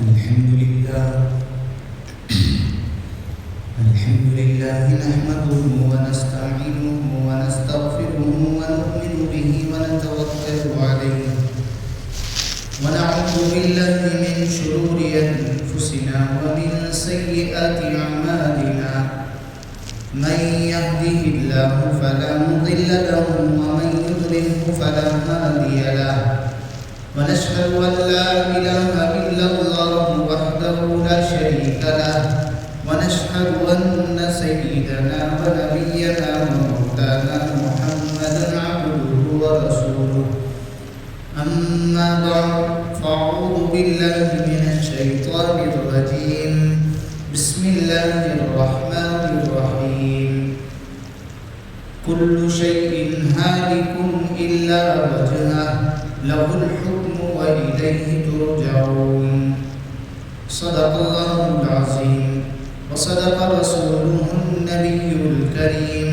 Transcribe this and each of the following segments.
الحمد لله نحمده ونستعينه ونستغفره ونؤمن به ونتوكل عليه ونعوذ بالله من شرور أنفسنا ومن سيئات أعمالنا من يهده الله فلا مضل له ومن يضلله فلا هادي له ونشهد أن لا إله إلا الله وحده لا شريك له ونشهد أن سيدنا ونبينا ومولانا محمدا عبده ورسوله أما بعد فأعوذ بالله من الشيطان الرجيم بسم الله الرحمن الرحيم كل شيء هالك إلا وجهه له الحكم وإليه ترجعون صدق الله العظيم وصدق رسوله النبي الكريم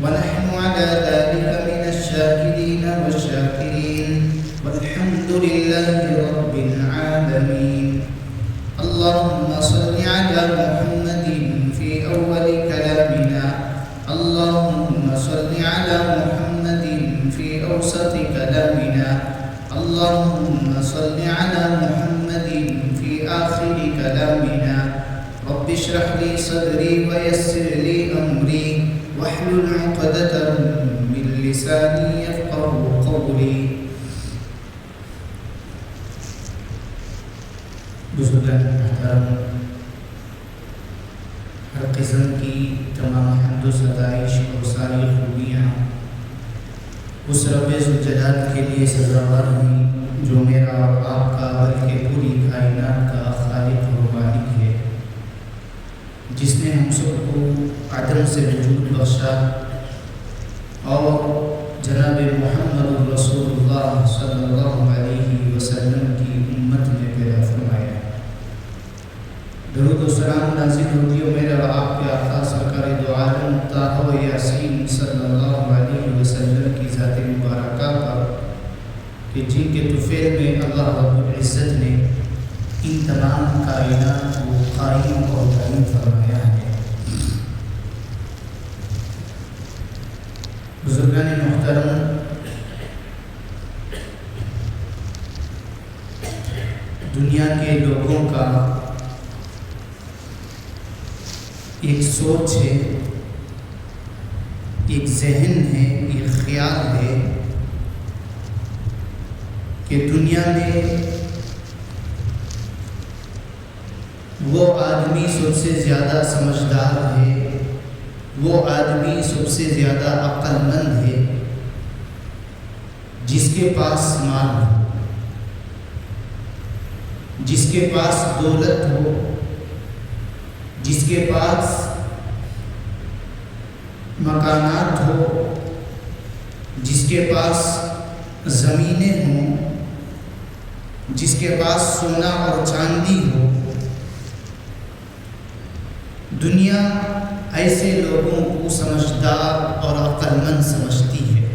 ونحن على ذلك من الشاكرين والشاكرين والحمد لله رب العالمين اللهم صل على محمد في أول كلامنا اللهم صل على محمد في أوسط كلامنا اللهم صل على محمد في آخر كلامنا رب اشرح لي صدري ويسر لي أمري واحلل عقدة من لساني يفقه قولي. بزرگان محترم، ہر قسم کی تمام حمد و ستائش اور ساری خوبیاں اس رب ذوالجلال کے لیے سزاوار ہوئی جو میرا اور آپ کا بلکہ پوری کائنات کا خالق اور مالک ہے، جس نے ہم سب کو عدم سے وجود بخشا اور جناب محمد رسول اللہ صلی اللہ علیہ وسلم کی امت میں پیدا فرمایا. درود و سلام نازل ہوتی ہو میرے اور آپ کے آقا سرکار دو عالم طٰہٰ و یاسین صلی اللہ علیہ وسلم کی ذات مبارکہ پر کہ جن کے طفیل میں اللہ رب العزت نے ان تمام کائنات کو قائم اور دائم فرمایا ہے. بزرگان محترم، دنیا کے لوگوں کا ایک سوچ ہے، ایک ذہن ہے، ایک خیال ہے کہ دنیا میں وہ آدمی سب سے زیادہ سمجھدار ہے، وہ آدمی سب سے زیادہ عقل مند ہے جس کے پاس مال ہو، جس کے پاس دولت ہو، جس کے پاس مکانات ہو، جس کے پاس زمینیں ہوں، جس کے پاس سونا اور چاندی ہو. دنیا ایسے لوگوں کو سمجھدار اور عقل مند سمجھتی ہے،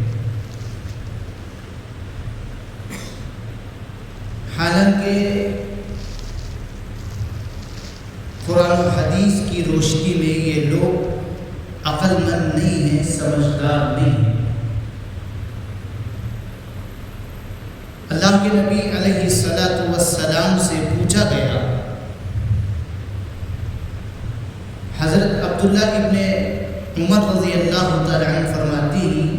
حالانکہ قرآن و حدیث کی روشنی میں یہ لوگ عقل مند نہیں ہیں، سمجھدار نہیں ہیں. اللہ کے نبی علیہ السلام سے پوچھا گیا، حضرت عبداللہ ابن عمر رضی اللہ تعالی عنہ فرماتی ہیں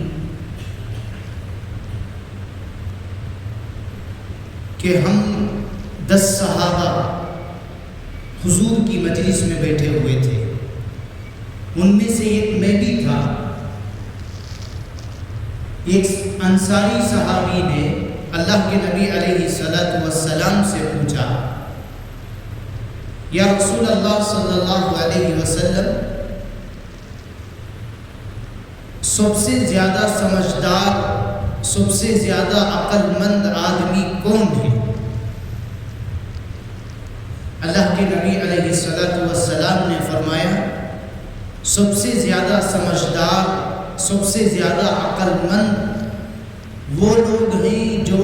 کہ ہم 10 صحابہ حضور کی مجلس میں بیٹھے ہوئے تھے، ان میں سے ایک میں بھی تھا. ایک انصاری صحابی نے اللہ کے نبی علیہ السلام سے پوچھا، یا رسول اللہ صلی اللہ علیہ وسلم، سب سے زیادہ سمجھدار، سب سے زیادہ عقل مند آدمی کون ہے؟ اللہ کے نبی علیہ السلام نے فرمایا، سب سے زیادہ سمجھدار، سب سے زیادہ عقل مند وہ لوگ ہیں جو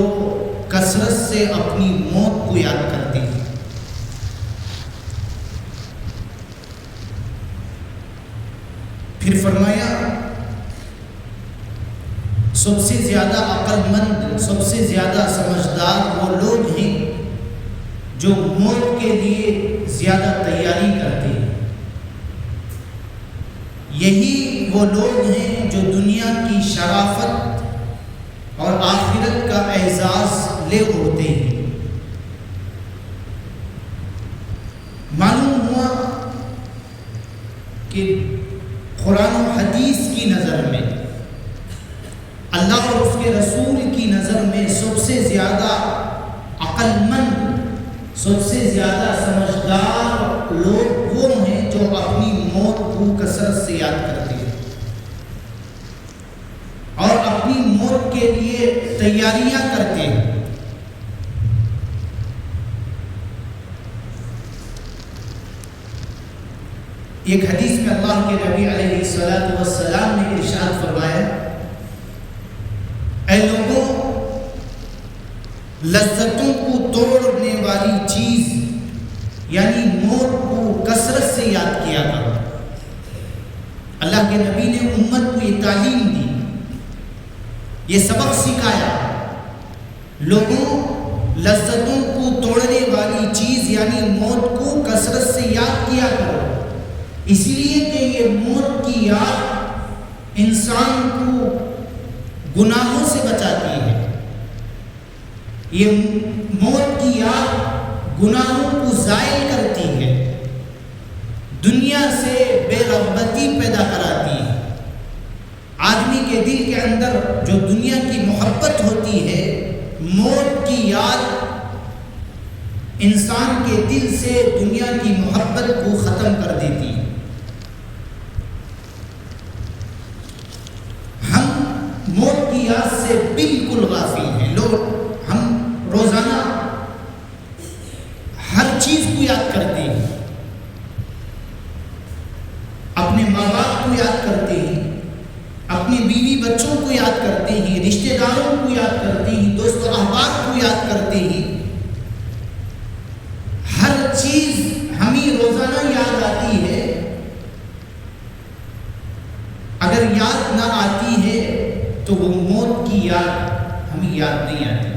کثرت سے اپنی موت کو یاد کرتے ہیں. سب سے زیادہ عقل مند، سب سے زیادہ سمجھدار وہ لوگ ہیں جو موت کے لیے زیادہ تیاری کرتے ہیں۔ یہی وہ لوگ ہیں جو دنیا کی شرافت اور آخرت کا اعزاز لے اڑتے ہیں۔ معلوم ہوا کہ قرآن و حدیث کی نظر میں، اللہ اور اس کے رسول کی نظر میں سب سے زیادہ عقل مند، سب سے زیادہ سمجھدار لوگ وہ ہیں جو اپنی موت کو کثرت سے یاد کرتے ہیں اور اپنی موت کے لیے تیاریاں کرتے ہیں۔ ایک حدیث میں اللہ کے نبی علیہ السلام نے ارشاد فرمایا، اے لوگوں، لذتوں کو توڑنے والی چیز یعنی موت کو کثرت سے یاد کیا کرو۔ اللہ کے نبی نے امت کو یہ تعلیم دی، یہ سبق سکھایا، لوگوں لذتوں کو توڑنے والی چیز یعنی موت کو کثرت سے یاد کیا کرو، اس لیے کہ یہ موت کی یاد انسان کو گناہوں سے بچاتی ہے، یہ موت کی یاد گناہوں کو زائل کرتی ہے، دنیا سے بے رغبتی پیدا کراتی ہے۔ آدمی کے دل کے اندر جو دنیا کی محبت ہوتی ہے، موت کی یاد انسان کے دل سے دنیا کی محبت کو ختم کر دیتی ہے۔ ہم موت کی یاد سے بالکل غافل ہیں۔ لوگ ہم روزانہ ہر چیز کو یاد کرتے ہیں، اپنے ماں باپ کو یاد کرتے ہیں، اپنی بیوی بچوں کو یاد کرتے ہیں، رشتہ داروں کو یاد کرتے ہیں، دوست و احباب کو یاد کرتے ہیں۔ ہر چیز ہمیں روزانہ یاد آتی ہے، اگر یاد نہ آتی ہے تو وہ موت کی یاد ہمیں یاد نہیں آتی۔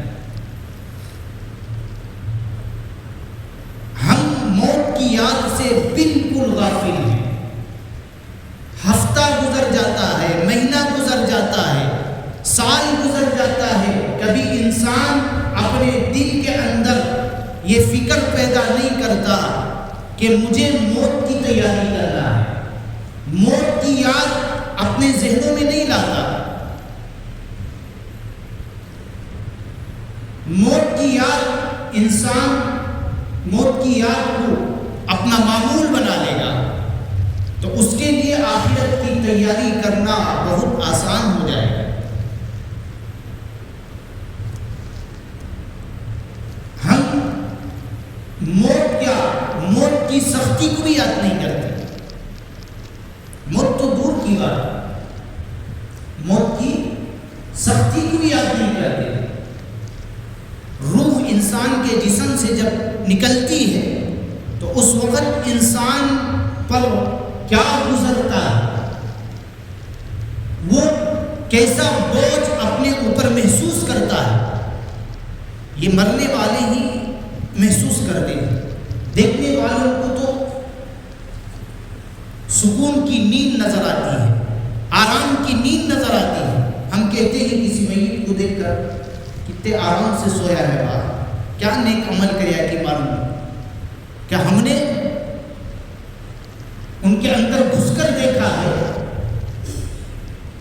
ہم موت کی یاد سے بالکل غافل ہیں۔ ہفتہ گزر جاتا ہے، مہینہ گزر جاتا ہے، سال گزر جاتا ہے، کبھی انسان اپنے دل کے اندر یہ فکر پیدا نہیں کرتا کہ مجھے موت کی تیاری کرنا ہے، موت کی یاد اپنے ذہنوں میں نہیں لاتا۔ موت کی یاد انسان موت کی یاد کو اپنا معمول بنا لے گا تو اس کے لیے آخرت کی تیاری کرنا بہت آسان ہو جائے گا۔ ہم موت کی سختی کو بھی یاد نہیں کرتے۔ موت تو دور کی بات، موت کی سختی کو بھی یاد نہیں کرتے۔ روح انسان کے جسم سے جب نکلتی ہے تو اس وقت انسان پر کیا گزرتا ہے، وہ کیسا بوجھ اپنے اوپر محسوس کرتا ہے، یہ مرنے والے ہی محسوس کرتے ہیں۔ دیکھنے والوں کو تو سکون کی نیند نظر آتی ہے، آرام کی نیند نظر آتی ہے۔ ہم کہتے ہیں کسی میت کو دیکھ کر کتنے آرام سے سویا ہے باپ، کیا نیک عمل کریا کہ معلوم، کیا ہم نے ان کے اندر گھس کر دیکھا ہے،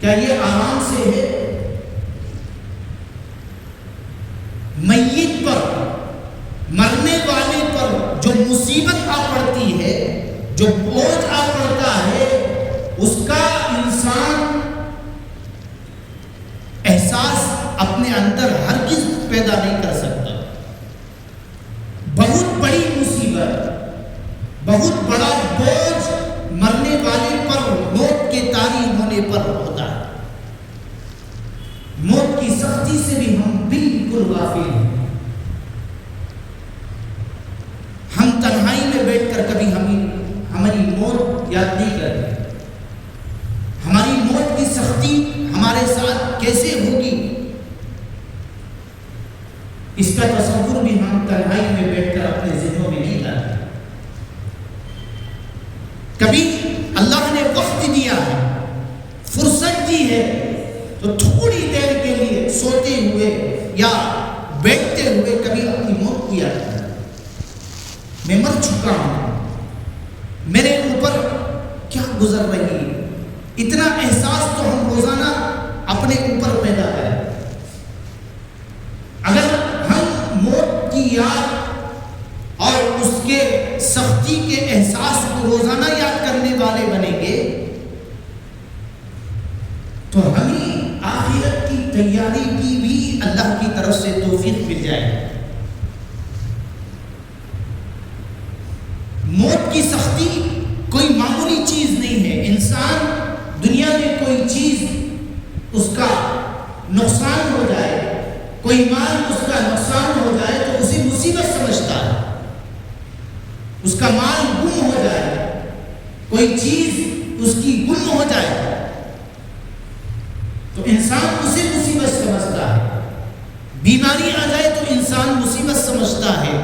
کیا یہ آرام سے ہے؟ میت پر، مرنے والے پر جو مصیبت آ پڑتی ہے، جو بوجھ آ پڑتا ہے، اس کا انسان احساس اپنے اندر ہرگز پیدا نہیں کر سکتا۔ بہت بڑی مصیبت، بہت بڑا بوجھ مرنے والے پر، موت کے طاری ہونے پر ہوتا ہے۔ موت کی سختی سے بھی ہم بالکل غافل ہیں۔ ہم تنہائی میں بیٹھ کر کبھی ہماری موت یاد نہیں کرتے، ہماری موت کی سختی ہمارے ساتھ کیسے ہوگی میں مر چکا ہوں، میرے اوپر کیا گزر رہی ہے. اتنا احساس تو ہم روزانہ اپنے اوپر پیدا کریں. اگر ہم موت کی یاد اور اس کے سختی کے احساس کو روزانہ یاد کرنے والے بنیں گے تو ہمیں آخرت کی تیاری کی بھی اللہ کی طرف سے توفیق مل جائے گی. موت کی سختی کوئی معمولی چیز نہیں ہے. انسان دنیا میں کوئی چیز اس کا نقصان ہو جائے، کوئی مال اس کا نقصان ہو جائے تو اسے مصیبت سمجھتا ہے. اس کا مال گم ہو جائے، کوئی چیز اس کی گم ہو جائے تو انسان اسے مصیبت سمجھتا ہے. بیماری آ جائے تو انسان مصیبت سمجھتا ہے.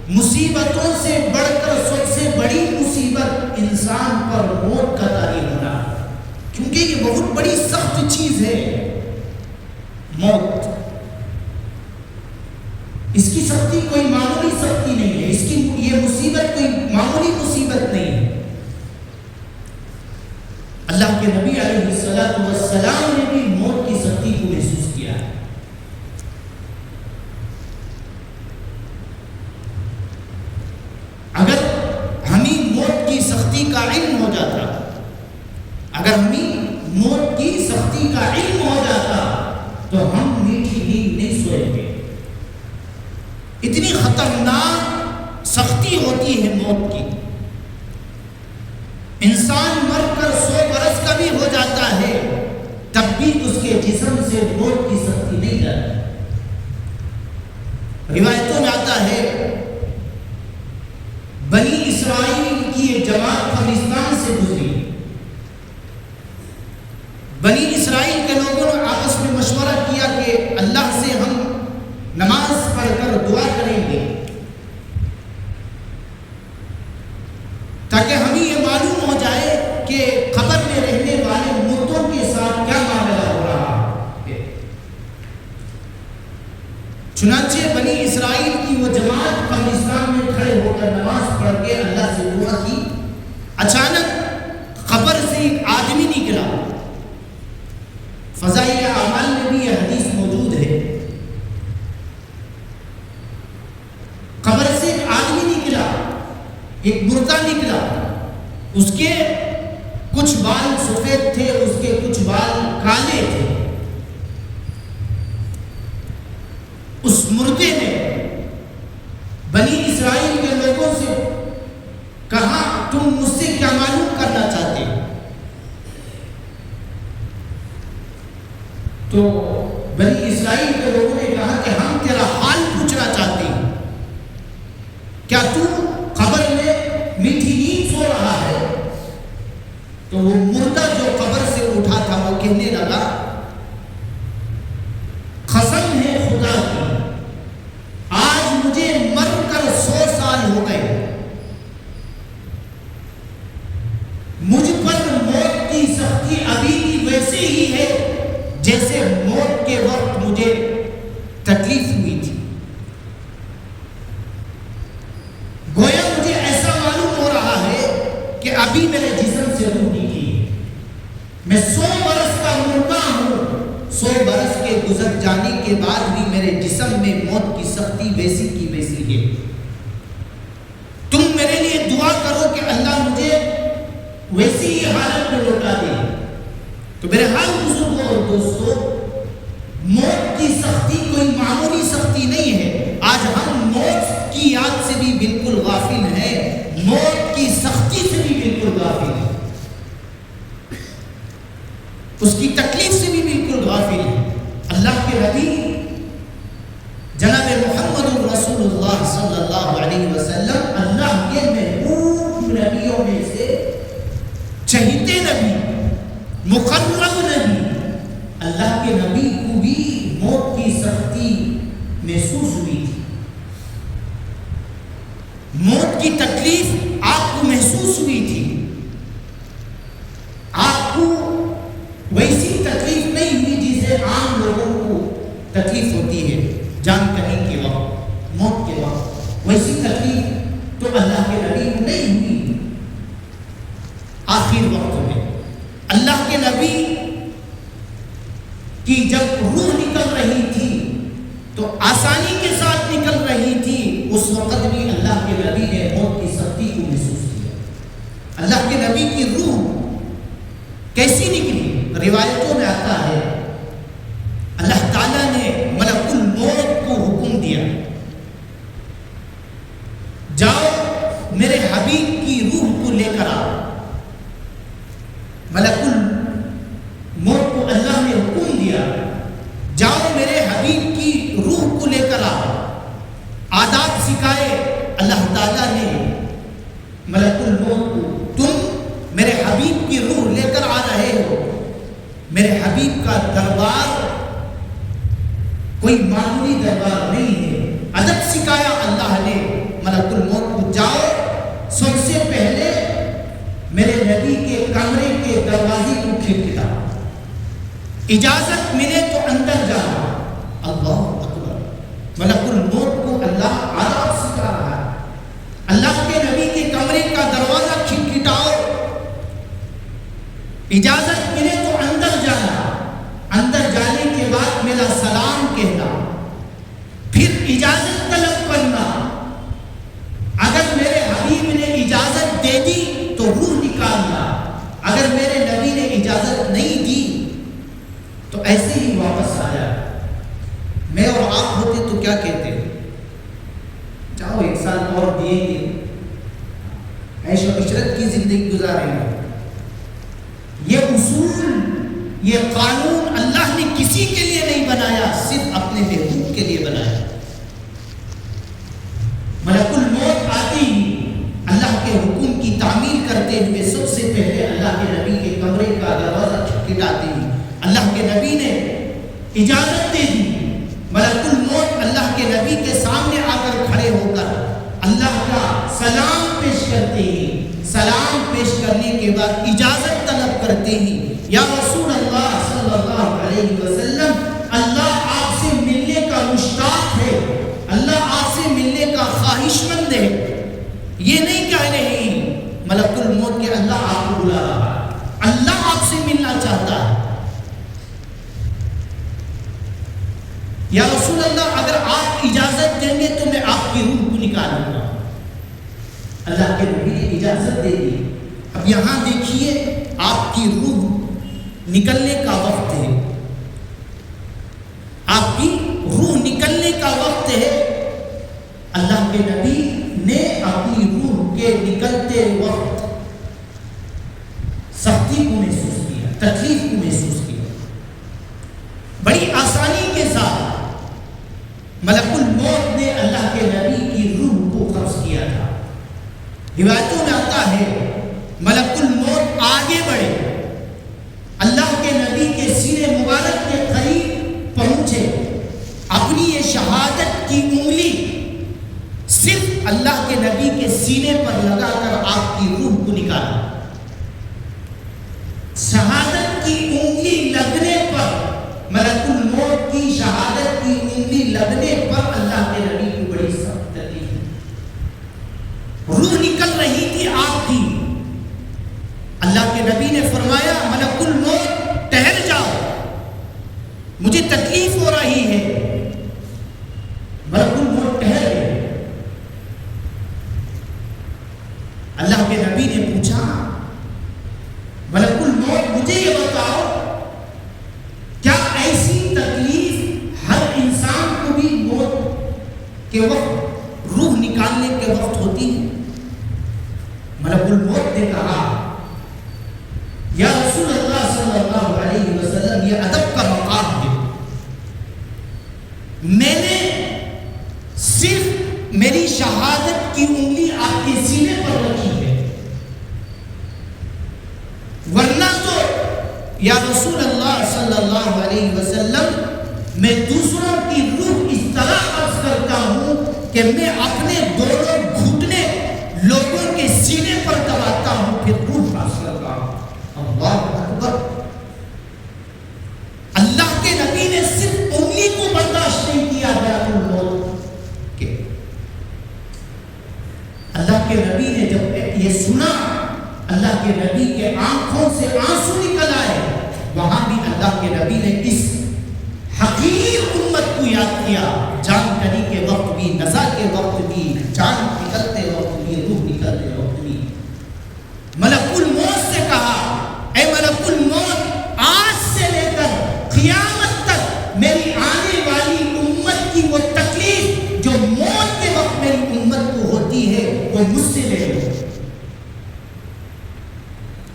مصیبتوں سے بڑھ کر سب سے بڑی مصیبت انسان پر موت کا طاری ہونا، کیونکہ یہ بہت بڑی سخت چیز ہے موت. اس کی سختی کوئی معمولی سختی نہیں ہے. اس کی یہ مصیبت کوئی معمولی مصیبت نہیں ہے. اللہ کے نبی علیہ الصلوۃ والسلام نے بھی موت کی سختی کو محسوس کیا ہے. اگر ہمیں موت کی سختی کا علم ہو جاتا، اگر ہمیں موت کی سختی کا علم ہو جاتا تو ہم میٹھی نیند نہیں سوئیں گے. اتنی خطرناک سختی ہوتی ہے موت کی. انسان مر کر 100 برس کا بھی ہو جاتا ہے تب بھی اس کے جسم سے موت کی سختی نہیں جاتی. روایتوں میں آتا ہے بنی اسرائیل کی یہ جماعت قبرستان سے گزری. بنی اسرائیل کے لوگوں نے آپس میں مشورہ کیا کہ اللہ سے ہم نماز پڑھ کر دعا کریں گے تاکہ ہمیں یہ معلوم ہو جائے کہ قبر میں رہنے والے مردوں کے ساتھ کیا معاملہ ہو رہا ہے. چنانچہ بنی اسرائیل کی وہ جماعت قبرستان میں کھڑے ہو کر نماز پڑھ کے اللہ سے دعا کی. اچانک قبر سے ایک آدمی نکلا. فضائل اعمال میں بھی یہ حدیث موجود ہے. قبر سے ایک آدمی نکلا، ایک مردہ نکلا. اس کے کچھ بال سفید تھے، اس کے کچھ بال کالے تھے. اس مردے نے بنی اسرائیل کے لوگوں سے کہا تم مجھ سے کیا معلوم کرنا چاہتے ہو؟ تو بنی اسرائیل کے لوگوں نے کہا کہ ہم تیرا حال پوچھنا چاہتے ہیں. کیا تو قبر میں میٹھی نیند سو رہا ہے؟ تو وہ مردہ جو قبر سے اٹھا تھا وہ کہنے لگا قسم ہے خدا کی، آج مجھے مر کر 100 سال ہو گئے. مجھ پر موت کی سختی ابھی بھی ویسے ہی ہے جیسے موت کے وقت مجھے تکلیف ہوئی تھی. گویا مجھے ایسا معلوم ہو رہا ہے کہ ابھی میرے جسم سے روح نکلی ہے. میں 100 برس کا مردہ ہوں. 100 برس کے گزر جانے کے بعد بھی میرے جسم میں موت کی سختی ویسی کی ویسی ہے. تم میرے لیے دعا کرو کہ اللہ مجھے ویسی ہی حالت میں لوٹا دے. تو میرے حال بزرگوں اور دوستوں، موت کی سختی کوئی معمولی سختی نہیں ہے. آج ہم موت کی یاد سے بھی بالکل غافل ہیں، موت کی سختی سے بھی بالکل غافل ہیں، اس کی تکلیف سے بھی بالکل غافل ہیں. اللہ کے نبی جناب محمد رسول اللہ صلی اللہ علیہ وسلم اللہ کے محبوب نبیوں میں سے چہیتے نبی، مقرب نبی. اللہ کے نبی کو بھی موت کی سختی محسوس ہوئی تھی. موت کی تکلیف آپ کو محسوس ہوئی تھی. آپ کو ویسی تکلیف نہیں ہوئی جسے عام لوگوں کو تکلیف ہوتی ہے جان کہیں کے وقت، موت کے وقت. ویسی تکلیف تو اللہ کے نبی نے موت کی سختی کو محسوس کیا. اللہ کے نبی کی روح کیسی نکلی؟ روایتوں میں آتا ہے اللہ تعالیٰ نے ملک الموت کو حکم دیا، جاؤ میرے حبیب کی روح کو لے کر آؤ. ملک الموت کو اللہ نے حکم دیا، جاؤ میرے حبیب کی روح کو لے کر آؤ. آداب سکھائے اللہ تعالیٰ نے ملک الموت کو، تم میرے حبیب کی روح لے کر آ رہے ہو. میرے حبیب کا دربار کوئی معمولی دربار نہیں ہے. ادب سکھایا اللہ نے ملک الموت کو، جاؤ سب سے پہلے میرے نبی کے کمرے کے دروازے کو کھٹکھٹاؤ، اجازت ملے تو اندر جانا. اللہ اکبر. ملک الموت کو اللہ آداب سکھا رہا ہے. اللہ کے نبی کے کمرے کا دروازہ کھٹکھٹاؤ، اجازت ملے تو اندر جانا. اندر جانے کے بعد میرا سلام کہنا، پھر اجازت طلب کرنا. اگر میرے حبیب نے اجازت دے دی تو روح نکالنا، اگر میرے نبی نے اجازت نہیں دی تو ایسے ہی واپس آیا. میں اور آپ ہوتے تو کیا کہتے ہیں؟ جاؤ ایک سال اور دیے گے، عیش و عشرت کی زندگی گزاریں گے. یہ اصول، یہ قانون اللہ نے کسی کے لیے نہیں بنایا، صرف اپنے محبوب کے لیے بنایا. ملک الموت آتی اللہ کے حکم کی تعمیل کرتے ہوئے سب سے پہلے اللہ کے نبی کے کمرے کا دروازہ کھٹکھٹاتی ہے. اللہ کے نبی نے اجازت دے دی. ملک الموت اللہ کے نبی کے سامنے آ کر کھڑے ہو کر اللہ کا سلام پیش کرتے ہیں. سلام پیش کرنے کے بعد اجازت طلب کرتے ہیں، یا رسول اللہ صلی اللہ علیہ وسلم، اللہ آپ سے ملنے کا مشتاق ہے، اللہ آپ سے ملنے کا خواہش مند ہے. یہ نہیں کہہ رہے ہیں ملک الموت کے اللہ آپ کو بلا رہا ہے، اللہ آپ سے ملنا چاہتا ہے. یا رسول اللہ اگر آپ اجازت دیں گے تو میں آپ کی روح کو نکالوں گا. اللہ کے نبی نے اجازت دے دی. اب یہاں دیکھیے آپ کی روح نکلنے کا وقت ہے، آپ کی روح نکلنے کا وقت ہے. اللہ کے نبی نے اپنی روح کے نکلتے وقت سختی کو محسوس کیا، تکلیف کو محسوس کیا. بڑی آسانی کے ساتھ ملک الموت نے اللہ کے نبی کی روح کو قبض کیا تھا. روایتوں میں آتا ہے ملک الموت آگے بڑھے، اللہ کے نبی کے سینے مبارک کے قریب پہنچے، اپنی یہ شہادت کی انگلی صرف اللہ کے نبی کے سینے پر لگا کر آپ کی روح کو نکالا. شہادت کی انگلی لگنے پر، ملک الموت کی شہادت کی انگلی لگنے پر اللہ کے نبی کو بڑی سخت تکلیف، روح نکل رہی تھی آپ کی. اللہ کے نبی نے فرمایا ملک الموت ٹہر جاؤ، مجھے تکلیف ہو رہی ہے. ملک الموت ٹہر گئے. اللہ کے نبی نے پوچھا ملک الموت مجھے یہ بتاؤ، کیا ایسی تکلیف ہر انسان کو بھی موت کے وقت، روح نکالنے کے وقت ہوتی ہے؟ ملک الموت نے کہا یا رسول اللہ صلی اللہ علیہ وسلم، یہ ادب کا مقام ہے. میں نے صرف میری شہادت کی انگلی آپ کے سینے پر رکھی ہے، ورنہ تو یا رسول اللہ صلی اللہ علیہ وسلم میں دوسروں کی روح اس طرح قبض کرتا ہوں کہ میں اپنے دونوں گھٹنے لوگوں کے سینے پر دباتا ہوں، پھر روح قبض کرتا ہوں. اللہ اکبر. اللہ کے نبی نے صرف انگلی کو برداشت نہیں کیا بیعت الموت کے. اللہ کے نبی نے جب یہ سنا، اللہ کے نبی کے آنکھوں سے آنسو نکل آئے. وہاں بھی اللہ کے نبی نے اس حقیر امت کو یاد کیا. جان کنی کے وقت بھی، نزا کے وقت بھی، جان نکل وہ مجھ سے لے لو،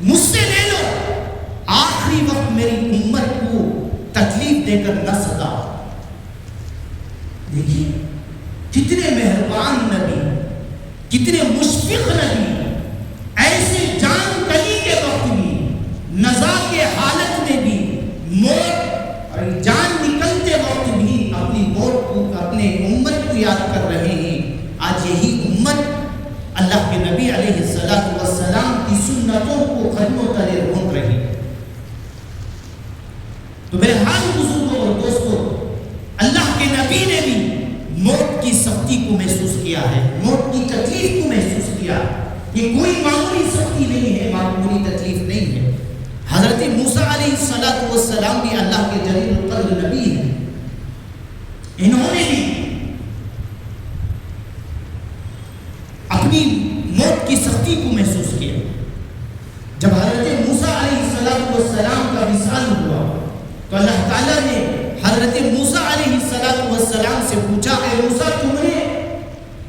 مجھ سے لے لو، آخری وقت میری امت کو تکلیف دے کر نہ ستا۔ دیکھیے کتنے مہربان نبی، کتنے مشفق نبی، ایسے جان کلی کے وقت بھی، نزا کے حالت میں بھی، موت اور جان نکلتے وقت بھی اپنی موت کو، اپنے امت کو یاد کر رہے ہیں۔ آج یہی امت اللہ کے نبی علیہ السلام کی سنتوں کو قدموں تلے رونق رہی ہے۔ تو میرے حال بزرگوں اور دوستوں، اللہ کے نبی نے بھی موت کی سختی کو محسوس کیا ہے، موت کی تکلیف کو محسوس کیا۔ یہ کوئی معمولی سختی نہیں ہے، معمولی تکلیف نہیں ہے۔ حضرت موسیٰ علیہ السلام بھی اللہ کے جلیل القدر نبی ہیں، انہوں نے بھی اپنی موت کی سختی کو محسوس کیا۔ جب حضرت موسیٰ علیہ السلام کا وصال ہوا تو اللہ تعالیٰ نے حضرت موسیٰ علیہ السلام سے پوچھا، اے موسیٰ تم نے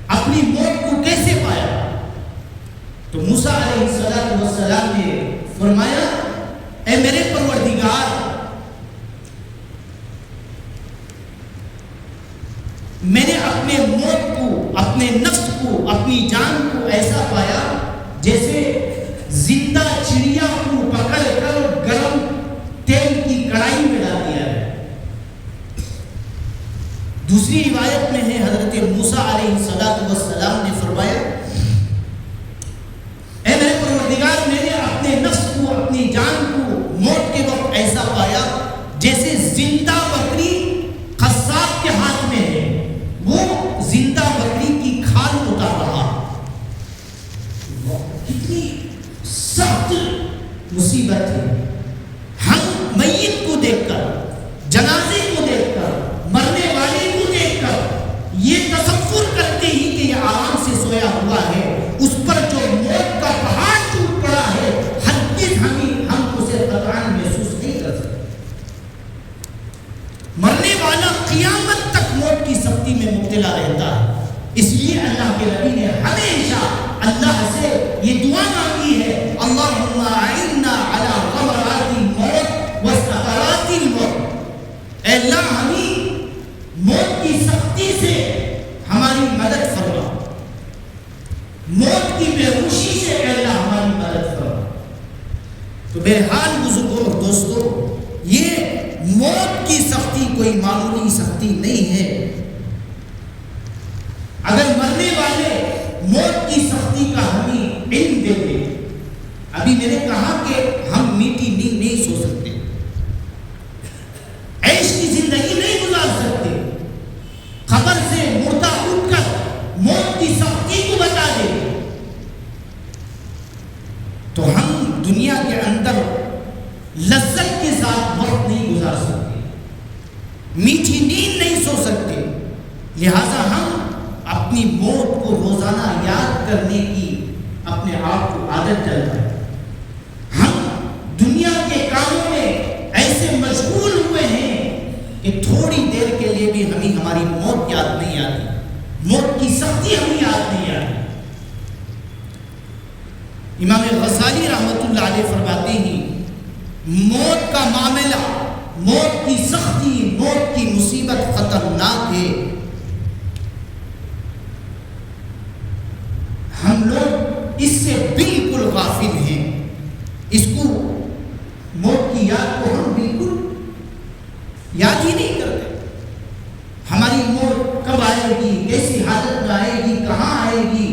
اپنی موت کو کیسے پایا؟ تو موسیٰ علیہ السلام نے فرمایا، اے میرے پروردگار، میں نے اپنے موت کو، اپنے نفس کو، اپنی جان کو ایسا پایا جیسے زندہ چڑیا کو پکڑ کر گرم تیل کی کڑائی میں ڈال دیا ہے۔ دوسری روایت میں ہے حضرت موسیٰ علیہ السلام نے فرمایا، اے میرے پروردگار، میں نے اپنے نفس کو، اپنی جان کو موت کے وقت ایسا پایا جیسے زندہ بکری قصاب کے ہاتھ میں ہے، وہ زندہ بکری کی کھال اتار رہا۔ کتنی سخت مصیبت ہے۔ ہم میت کو دیکھ کر، جنازے کو دیکھ کر، مرنے والے کو دیکھ کر یہ تصور کرتے ہی کہ یہ آرام سے سویا ہوا ہے، اس پر جو موت کا پہاڑ ٹوٹ پڑا ہے، ہرگز ہم اسے قطعاً محسوس نہیں کر سکتے۔ مرنے والا قیامت تک موت کی سختی میں مبتلا رہتا ہے۔ اس لیے اللہ کے نبی نے ہمیشہ اللہ سے یہ دعا مانگی ہے، اللہم اعنا علی غمرات الموت وسکرات الموت، اے اللہ ہمیں موت کی سختی سے ہماری مدد فرما، موت کی بے ہوشی سے اے اللہ ہماری مدد فرما۔ تو بہرحال بزرگوں اور دوستوں، یہ موت کی سختی کوئی معمولی سختی نہیں ہے۔ اگر مرنے والے موت کی سختی کا ہمیں علم دے دے، ابھی میں نے کہا کہ ہم میٹھی نیند نہیں سو سکتے، عیش کی زندگی نہیں گزار سکتے، قبر سے مردہ اٹھ کر موت کی سختی کو بتا دے، تو ہم دنیا کے اندر لذت کے ساتھ وقت نہیں گزار سکتے، میٹھی نیند نہیں سو سکتے۔ لہذا ہم اپنی موت کو روزانہ یاد کرنے کی اپنے آپ کو عادت ڈالتا ہے۔ ہم دنیا کے کاموں میں ایسے مشغول ہوئے ہیں کہ تھوڑی دیر کے لیے بھی ہمیں ہماری موت یاد نہیں آتی، موت کی سختی ہمیں یاد نہیں آتی۔ امام غزالی رحمۃ اللہ علیہ فرماتے ہیں، موت کا معاملہ، موت کی سختی، موت کی مصیبت خطرناک ہے۔ ہم لوگ اس سے بالکل غافل ہیں، اس کو، موت کی یاد کو ہم بالکل یاد ہی نہیں کرتے۔ ہماری موت کب آئے گی، کیسی حالت میں آئے گی، کہاں آئے گی،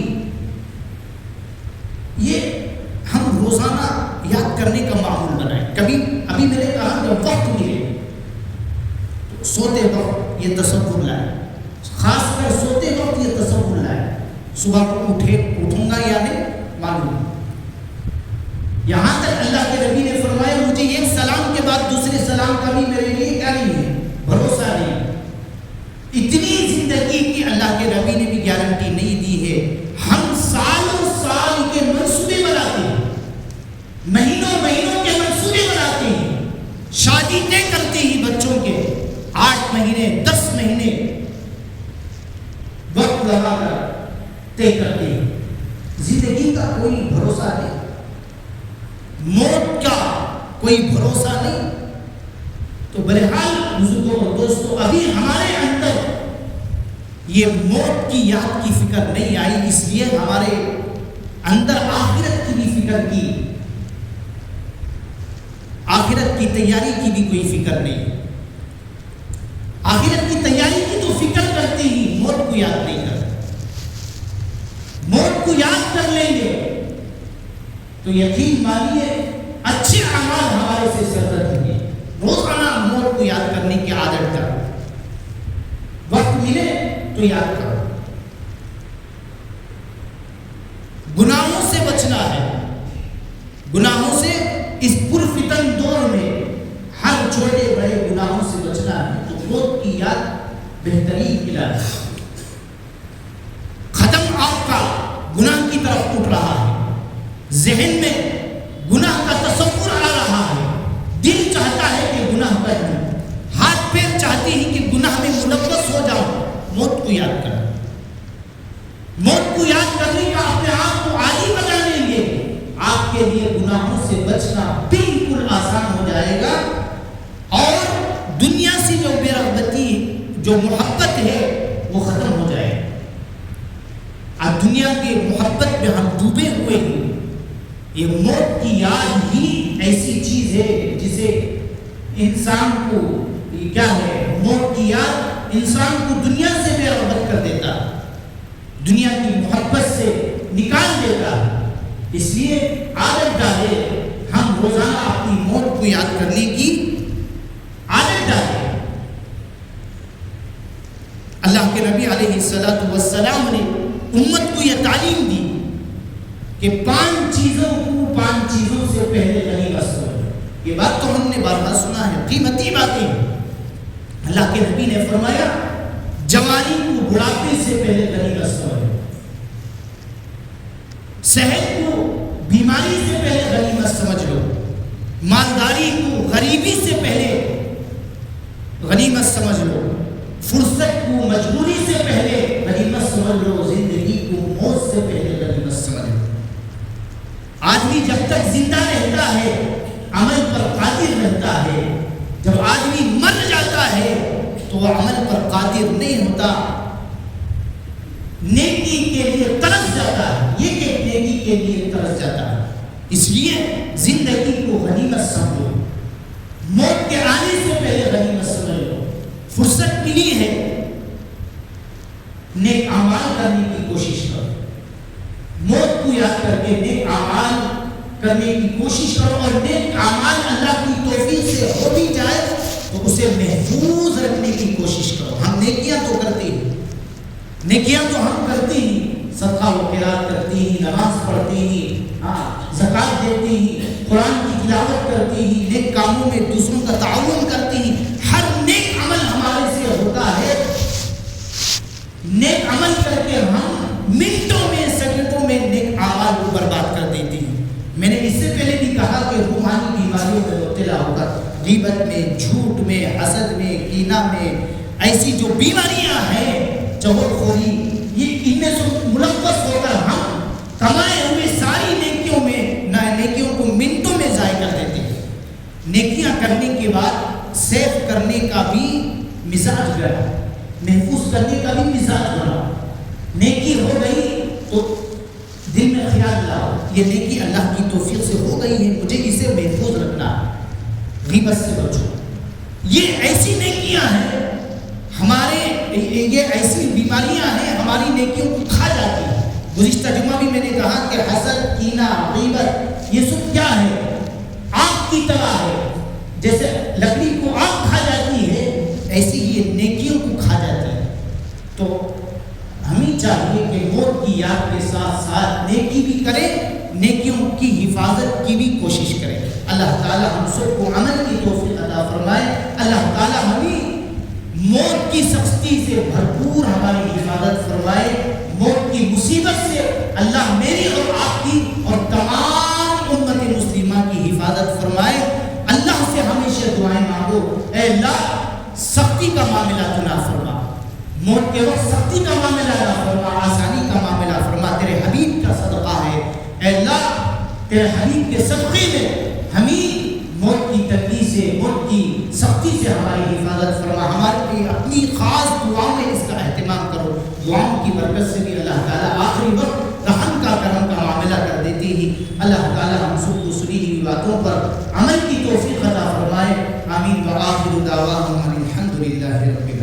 یہ ہم روزانہ یاد کرنے کا معمول بنائیں۔ کبھی ابھی میں نے کہا جب وقت ملے تو سوتے وقت یہ تصور لائے، خاص کر سوتے وقت یہ تصور لائے، صبح کو اٹھوں گا یا نہیں معلوم۔ یہاں تک اللہ کے نبی نے فرمایا، مجھے ایک سلام کے بعد دوسرے سلام کا بھی میرے لیے کیا نہیں ہے، بھروسہ نہیں۔ اتنی زندگی کی اللہ کے نبی نے بھی گارنٹی نہیں دی ہے۔ ہم سالوں سال کے منصوبے بناتے ہیں، مہینوں مہینوں کے منصوبے بناتے ہیں، شادی طے کرتے ہیں بچوں کے 8 مہینے 10 مہینے وقت لگا کر طے کرتے ہیں، زندگی کا کوئی بھروسہ نہیں، موت کا کوئی بھروسہ نہیں۔ تو بہرحال بزرگوں اور دوستوں، ابھی ہمارے اندر یہ موت کی یاد کی فکر نہیں آئی، اس لیے ہمارے اندر آخرت کی بھی فکر کی، آخرت کی تیاری کی بھی کوئی فکر نہیں۔ آخرت کی تیاری کی تو فکر کرتے ہی موت کو یاد نہیں کرتے۔ موت کو یاد کر لیں گے تو یقین مانیے اچھے اعمال ہمارے سے سرزد ہوں گے۔ روزانہ موت کو یاد کرنے کی عادت کرو، وقت ملے تو یاد کرو۔ گناہوں سے بچنا ہے، گناہوں سے اس پرفتن دور میں ہر چھوٹے بڑے گناہوں سے بچنا ہے، تو موت کی یاد بہترین علاج ہے۔ ختم آپ کا گناہ کی طرف اٹھ رہا ہے، ذہن میں گناہ کا تصور آ رہا ہے، دل چاہتا ہے کہ گناہ کر لوں، ہاتھ پیر چاہتے ہیں کہ گناہ میں ملوث ہو جاؤں، موت کو یاد کریں۔ موت کو یاد کرنے کا اپنے آپ کو عادی بنا لیں گے، آپ کے لیے گناہوں سے بچنا بالکل آسان ہو جائے گا، اور دنیا سے جو بے رغبتی، جو محبت ہے وہ ختم ہو جائے گا۔ اب دنیا کے محبت میں ہم ڈوبے ہوئے ہیں، یہ موت کی یاد ہی ایسی چیز ہے جسے انسان کو، یہ کیا ہے، موت کی یاد انسان کو دنیا سے بے رغبت کر دیتا، دنیا کی محبت سے نکال دیتا۔ اس لیے عادت ڈالے، ہم روزانہ اپنی موت کو یاد کرنے کی عادت ڈالے۔ اللہ کے نبی علیہ السلام نے امت کو یہ تعلیم دی کہ 5 چیزوں سے پہلے غنیمت سمجھو۔ یہ بات تو ہم نے بارہا سنا ہے، قیمتی باتیں۔ اللہ کے نبی نے فرمایا جوانی کو بڑھاپے سے پہلے غنیمت سمجھو، صحت کو بیماری سے پہلے غنیمت سمجھ لو، مالداری کو غریبی سے پہلے غنیمت سمجھ لو، فرصت کو مجبوری سے پہلے غنیمت سمجھ لو، زندگی کو موت سے پہلے غنیمت سمجھ لو۔ آدمی جب تک زندہ رہتا ہے عمل پر قادر رہتا ہے، جب آدمی مر جاتا ہے تو وہ عمل پر قادر نہیں ہوتا، نیکی کے لیے ترس جاتا ہے، یہ کہ نیکی کے لیے ترس جاتا ہے۔ اس لیے زندگی کو غنیمت سمجھو، موت کے آنے سے پہلے غنیمت سمجھ لو۔ فرصت ملی ہے، نیک اعمال کرنے کی کوشش کرو، موت کو یاد کر کے نیک اعمال کرنے کی کوشش کرو، اور نیک اعمال اللہ کی توفیق سے ہو بھی جائے تو اسے محفوظ رکھنے کی کوشش کرو۔ ہم نیکیاں تو کرتے ہیں، نیکیاں تو ہم کرتے ہیں، صدقہ و خیرات کرتے ہیں، نماز پڑھتے ہیں، زکات دیتے ہیں، قرآن کی تلاوت کرتے ہیں، نیک کاموں میں دوسروں کا تعاون کرتے ہیں۔ ہر نیک عمل ہمارے سے ہوتا ہے، نیک عمل کر کے ہم منٹوں میں سیکنڈوں میں نیک اعمال کو برباد کر دیتے ہیں۔ میں نے اس سے پہلے بھی کہا کہ روحانی بیماریوں میں مبتلا ہو کر، غیبت میں، جھوٹ میں، حسد میں، کینہ میں، ایسی جو بیماریاں ہیں، چغل خوری، یہ ان میں سے ملوث ہو کر ہم کمائے ہوئے ساری نیکیوں میں نیکیوں کو منٹوں میں ضائع کر دیتے ہیں۔ نیکیاں کرنے کے بعد سیو کرنے کا بھی مزاج بنا، محفوظ کرنے کا بھی مزاج بنا۔ نیکی ہو گئی تو دل میں خیال لاؤ، یہ نیکی اللہ کی توفیق سے ہو گئی ہے، مجھے اسے محفوظ رکھنا ہے، غیبت سے بچو۔ یہ ایسی نیکیاں ہیں ہمارے، یہ ایسی بیماریاں ہیں ہماری نیکیوں کو کھا جاتی ہیں۔ گزشتہ جمعہ بھی میں نے کہا کہ حسد، کینہ، غیبت، یہ سب کیا ہے؟ آگ کی طرح ہے، جیسے لکڑی کو آگ کھا جاتی ہے، ایسی یہ نیکیوں کو کھا جاتی ہے۔ تو ہمیں چاہیے کہ موت کی یاد کے ساتھ ساتھ نیکی بھی کریں، نیکیوں کی حفاظت کی بھی کوشش کریں۔ اللہ تعالیٰ ہم سب کو عمل کی توفیق عطا فرمائے۔ اللہ تعالیٰ ہمیں موت کی سختی سے بھرپور ہماری حفاظت فرمائے، موت کی مصیبت سے اللہ میری اور آپ کی اور تمام امت مسلمہ کی حفاظت فرمائے۔ اللہ سے ہمیشہ دعائیں مانگو، اے اللہ سختی کا معاملہ تو نہ فرما، موت کے وقت سختی کا معاملہ نہ فرما، آسانی کا معاملہ فرما، تیرے حبیب کا صدقہ تیرے حبیب کے صدقے میں ہمیں موت کی تنگی سے، موت کی سختی سے ہماری حفاظت فرما. ہمارے لیے اپنی خاص دعاؤں میں اس کا اہتمام کرو. دعاؤں کی برکت سے بھی اللہ تعالیٰ آخری وقت رحم کا کرم کا معاملہ کر دیتی ہی. اللہ تعالیٰ ہم سب کو سنی ہوئی باتوں پر عمل کی توفیق عطا فرمائے. آمین. وآخر دعواہم الحمد للہ رب